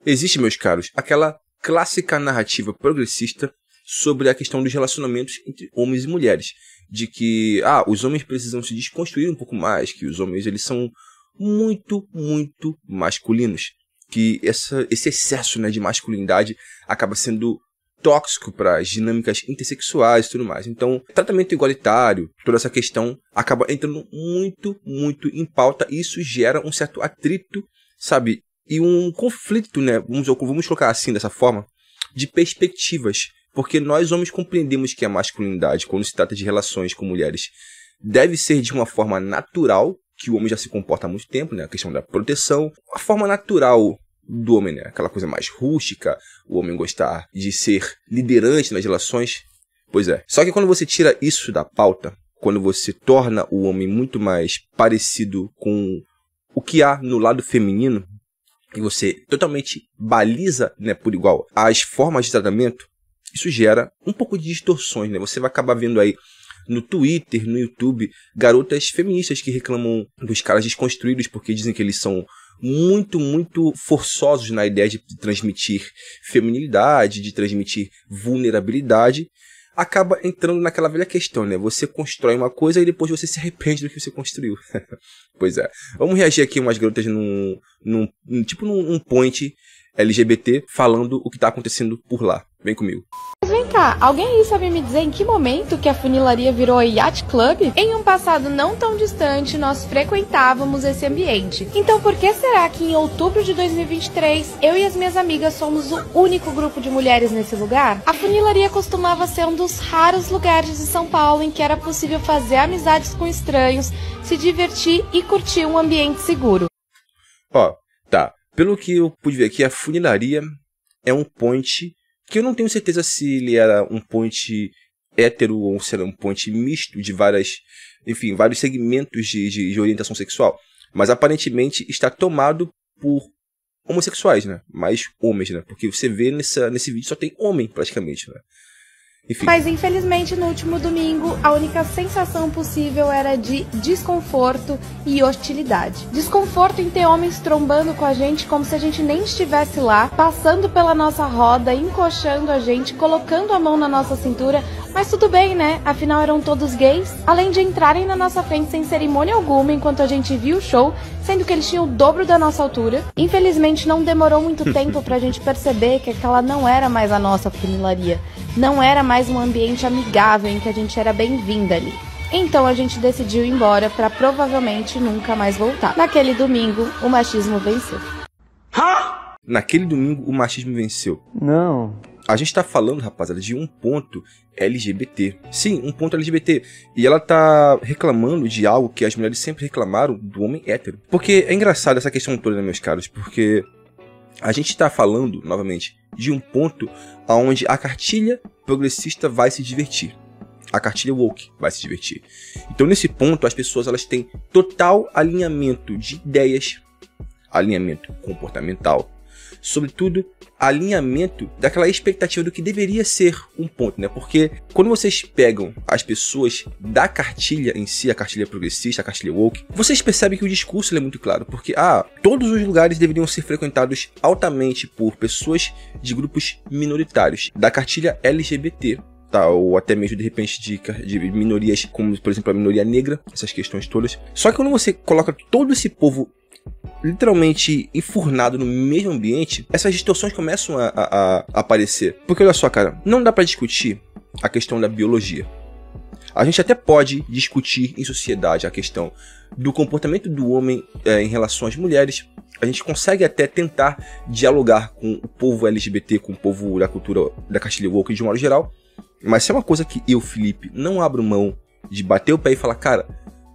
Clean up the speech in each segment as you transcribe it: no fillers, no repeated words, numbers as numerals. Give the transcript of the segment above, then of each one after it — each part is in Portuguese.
Existe, meus caros, aquela clássica narrativa progressista sobre a questão dos relacionamentos entre homens e mulheres. De que, os homens precisam se desconstruir um pouco mais, que os homens eles são muito, muito masculinos. Que esse excesso, né, de masculinidade acaba sendo tóxico para as dinâmicas intersexuais e tudo mais. Então, tratamento igualitário, toda essa questão acaba entrando muito, muito em pauta e isso gera um certo atrito, sabe? E um conflito, né? Vamos colocar assim, dessa forma, de perspectivas. Porque nós homens compreendemos que a masculinidade, quando se trata de relações com mulheres, deve ser de uma forma natural, que o homem já se comporta há muito tempo, né? A questão da proteção, a forma natural do homem, né? Aquela coisa mais rústica, o homem gostar de ser liderante nas relações. Pois é. Só que quando você tira isso da pauta, quando você torna o homem muito mais parecido com o que há no lado feminino, e você totalmente baliza, né, por igual as formas de tratamento, isso gera um pouco de distorções, né? Você vai acabar vendo aí no Twitter, no YouTube, garotas feministas que reclamam dos caras desconstruídos porque dizem que eles são muito, muito forçosos na ideia de transmitir feminilidade, de transmitir vulnerabilidade. Acaba entrando naquela velha questão, né? Você constrói uma coisa e depois você se arrepende do que você construiu. Pois é. Vamos reagir aqui umas garotas num point LGBT falando o que tá acontecendo por lá. Vem comigo. Mas vem cá, alguém aí sabe me dizer em que momento que a funilaria virou Yacht Club? Em um passado não tão distante, nós frequentávamos esse ambiente. Então por que será que em outubro de 2023, eu e as minhas amigas somos o único grupo de mulheres nesse lugar? A funilaria costumava ser um dos raros lugares de São Paulo em que era possível fazer amizades com estranhos, se divertir e curtir um ambiente seguro. Tá. Pelo que eu pude ver aqui, a funilaria é um point que eu não tenho certeza se ele era um point hétero ou se era um point misto de vários segmentos de orientação sexual. Mas aparentemente está tomado por homossexuais, né? Mais homens, né? Porque você vê nesse vídeo só tem homem praticamente, né? Enfim. Mas infelizmente no último domingo a única sensação possível era de desconforto e hostilidade. Desconforto em ter homens trombando com a gente como se a gente nem estivesse lá, passando pela nossa roda, encoxando a gente, colocando a mão na nossa cintura, mas tudo bem, né? Afinal eram todos gays. Além de entrarem na nossa frente sem cerimônia alguma enquanto a gente via o show, sendo que eles tinham o dobro da nossa altura. Infelizmente não demorou muito tempo pra gente perceber que aquela não era mais a nossa funilaria. Não era mais um ambiente amigável em que a gente era bem-vinda ali. Então a gente decidiu ir embora pra provavelmente nunca mais voltar. Naquele domingo, o machismo venceu. Naquele domingo, o machismo venceu. Não. A gente tá falando, rapaziada, de um ponto LGBT. Sim, um ponto LGBT. E ela tá reclamando de algo que as mulheres sempre reclamaram do homem hétero. Porque é engraçado essa questão toda, né, meus caros? Porque a gente tá falando, novamente, de um ponto onde a cartilha progressista vai se divertir. A cartilha woke vai se divertir. Então, nesse ponto, as pessoas elas têm total alinhamento de ideias, alinhamento comportamental, sobretudo, alinhamento daquela expectativa do que deveria ser um ponto, né? Porque quando vocês pegam as pessoas da cartilha em si, a cartilha progressista, a cartilha woke, vocês percebem que o discurso é muito claro, porque todos os lugares deveriam ser frequentados altamente por pessoas de grupos minoritários, da cartilha LGBT, tá? Ou até mesmo, de repente, de minorias, como, por exemplo, a minoria negra, essas questões todas. Só que quando você coloca todo esse povo literalmente enfurnado no mesmo ambiente, essas distorções começam a aparecer. Porque olha só, cara, não dá pra discutir a questão da biologia. A gente até pode discutir em sociedade a questão do comportamento do homem em relação às mulheres. A gente consegue até tentar dialogar com o povo LGBT, com o povo da cultura da cartilha woke de um modo geral. Mas se é uma coisa que eu, Felipe, não abro mão de bater o pé e falar, cara,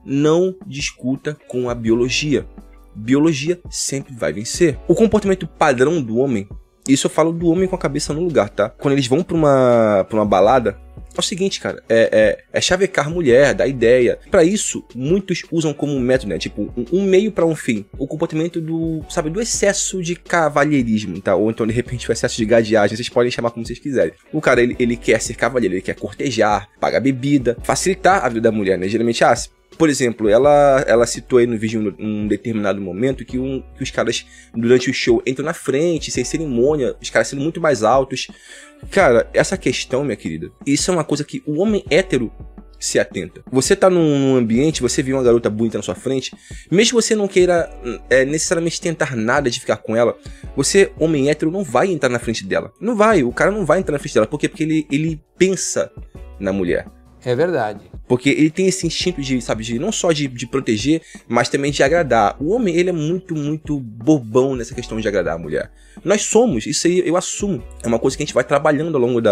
não discuta com a biologia. Biologia sempre vai vencer. O comportamento padrão do homem, isso eu falo do homem com a cabeça no lugar, tá? Quando eles vão pra uma balada, é o seguinte, cara, é chavecar mulher, dar ideia. Pra isso, muitos usam como um método, né? Tipo, um meio pra um fim. O comportamento do excesso de cavalheirismo, tá? Ou então, de repente, o excesso de gadeagem. Vocês podem chamar como vocês quiserem. O cara, ele quer ser cavalheiro, ele quer cortejar, pagar bebida, facilitar a vida da mulher, né? Geralmente, Por exemplo, ela citou aí no vídeo um determinado momento que os caras, durante o show, entram na frente, sem cerimônia, os caras sendo muito mais altos. Cara, essa questão, minha querida, isso é uma coisa que o homem hétero se atenta. Você tá num ambiente, você viu uma garota bonita na sua frente, mesmo que você não queira necessariamente tentar nada de ficar com ela, você, homem hétero, não vai entrar na frente dela. Não vai, o cara não vai entrar na frente dela. Por quê? Porque ele pensa na mulher. É verdade. Porque ele tem esse instinto de, sabe, não só de proteger, mas também de agradar. O homem, ele é muito, muito bobão nessa questão de agradar a mulher. Nós somos, isso aí eu assumo. É uma coisa que a gente vai trabalhando ao longo do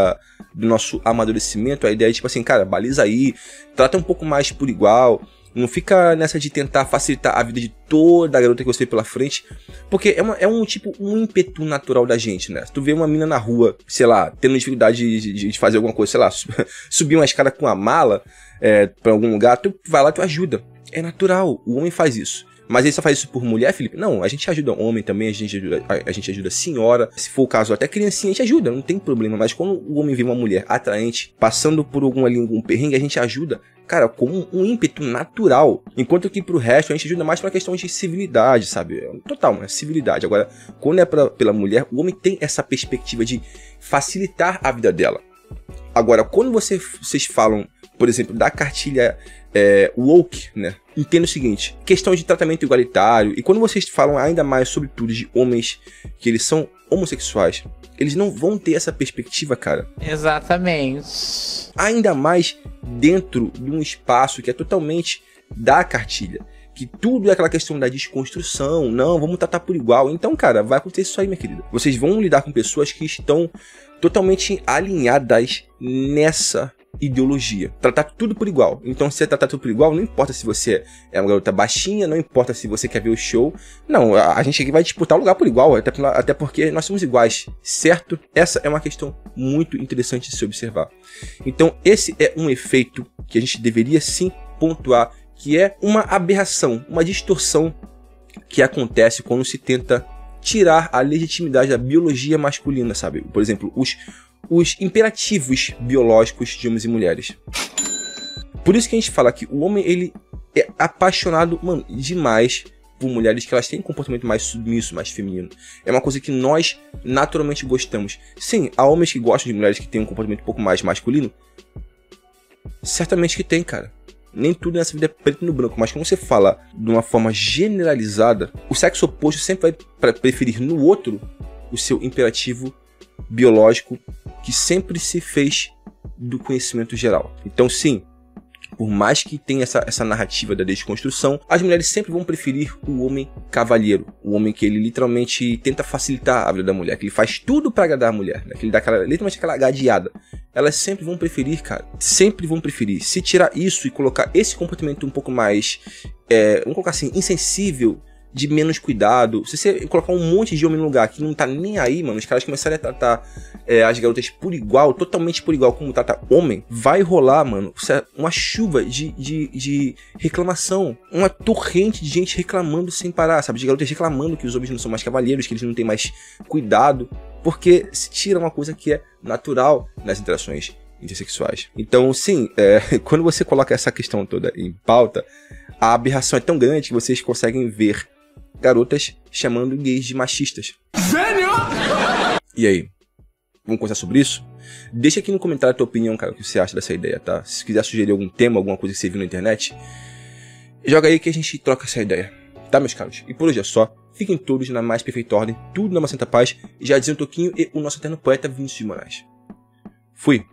nosso amadurecimento. A ideia é tipo assim, cara, baliza aí, trata um pouco mais por igual. Não fica nessa de tentar facilitar a vida de toda a garota que você vê pela frente. Porque é um ímpeto natural da gente, né? Se tu vê uma mina na rua, sei lá, tendo dificuldade de fazer alguma coisa, sei lá, subir uma escada com a mala pra algum lugar, tu vai lá e tu ajuda. É natural, o homem faz isso. Mas ele só faz isso por mulher, Felipe? Não, a gente ajuda homem também, a gente ajuda senhora. Se for o caso, até criancinha a gente ajuda, não tem problema. Mas quando o homem vê uma mulher atraente, passando por algum perrengue, a gente ajuda, cara, com um ímpeto natural. Enquanto que pro resto, a gente ajuda mais pra questão de civilidade, sabe? Total, né? Civilidade. Agora, quando é pela mulher, o homem tem essa perspectiva de facilitar a vida dela. Agora, quando vocês falam, por exemplo, da cartilha woke, né? Entenda o seguinte, questão de tratamento igualitário, e quando vocês falam ainda mais, sobretudo, de homens que eles são homossexuais, eles não vão ter essa perspectiva, cara. Exatamente. Ainda mais dentro de um espaço que é totalmente da cartilha. Que tudo é aquela questão da desconstrução, não, vamos tratar por igual. Então, cara, vai acontecer isso aí, minha querida. Vocês vão lidar com pessoas que estão totalmente alinhadas nessa ideologia. Tratar tudo por igual. Então, se você tratar tudo por igual, não importa se você é uma garota baixinha, não importa se você quer ver o show. Não, a gente aqui vai disputar o lugar por igual, até porque nós somos iguais, certo? Essa é uma questão muito interessante de se observar. Então, esse é um efeito que a gente deveria sim pontuar, que é uma aberração, uma distorção que acontece quando se tenta tirar a legitimidade da biologia masculina, sabe? Por exemplo, os imperativos biológicos de homens e mulheres. Por isso que a gente fala que o homem, ele é apaixonado, mano, demais por mulheres que elas têm um comportamento mais submisso, mais feminino. É uma coisa que nós naturalmente gostamos. Sim, há homens que gostam de mulheres que têm um comportamento um pouco mais masculino. Certamente que tem, cara. Nem tudo nessa vida é preto no branco, mas quando você fala de uma forma generalizada, o sexo oposto sempre vai preferir no outro o seu imperativo biológico que sempre se fez do conhecimento geral. Então, sim, por mais que tenha essa narrativa da desconstrução, as mulheres sempre vão preferir o homem cavalheiro, o homem que ele literalmente tenta facilitar a vida da mulher, que ele faz tudo pra agradar a mulher, né? Que ele dá literalmente aquela gadeada. Elas sempre vão preferir, cara, sempre vão preferir. Se tirar isso e colocar esse comportamento um pouco mais, vamos colocar assim, insensível, de menos cuidado, se você colocar um monte de homem no lugar que não tá nem aí, mano, os caras começarem a tratar as garotas por igual, totalmente por igual como trata homem, vai rolar, mano, uma chuva de reclamação, uma torrente de gente reclamando sem parar, sabe, de garotas reclamando que os homens não são mais cavalheiros, que eles não têm mais cuidado, porque se tira uma coisa que é natural nas interações intersexuais. Então, sim, quando você coloca essa questão toda em pauta, a aberração é tão grande que vocês conseguem ver garotas chamando gays de machistas. Gênio! E aí? Vamos conversar sobre isso? Deixa aqui no comentário a tua opinião, cara, o que você acha dessa ideia, tá? Se quiser sugerir algum tema, alguma coisa que você viu na internet, joga aí que a gente troca essa ideia. Tá, meus caros? E por hoje é só. Fiquem todos na mais perfeita ordem, tudo na mais santa paz. Já dizia o Toquinho e o nosso eterno poeta Vinícius de Moraes. Fui!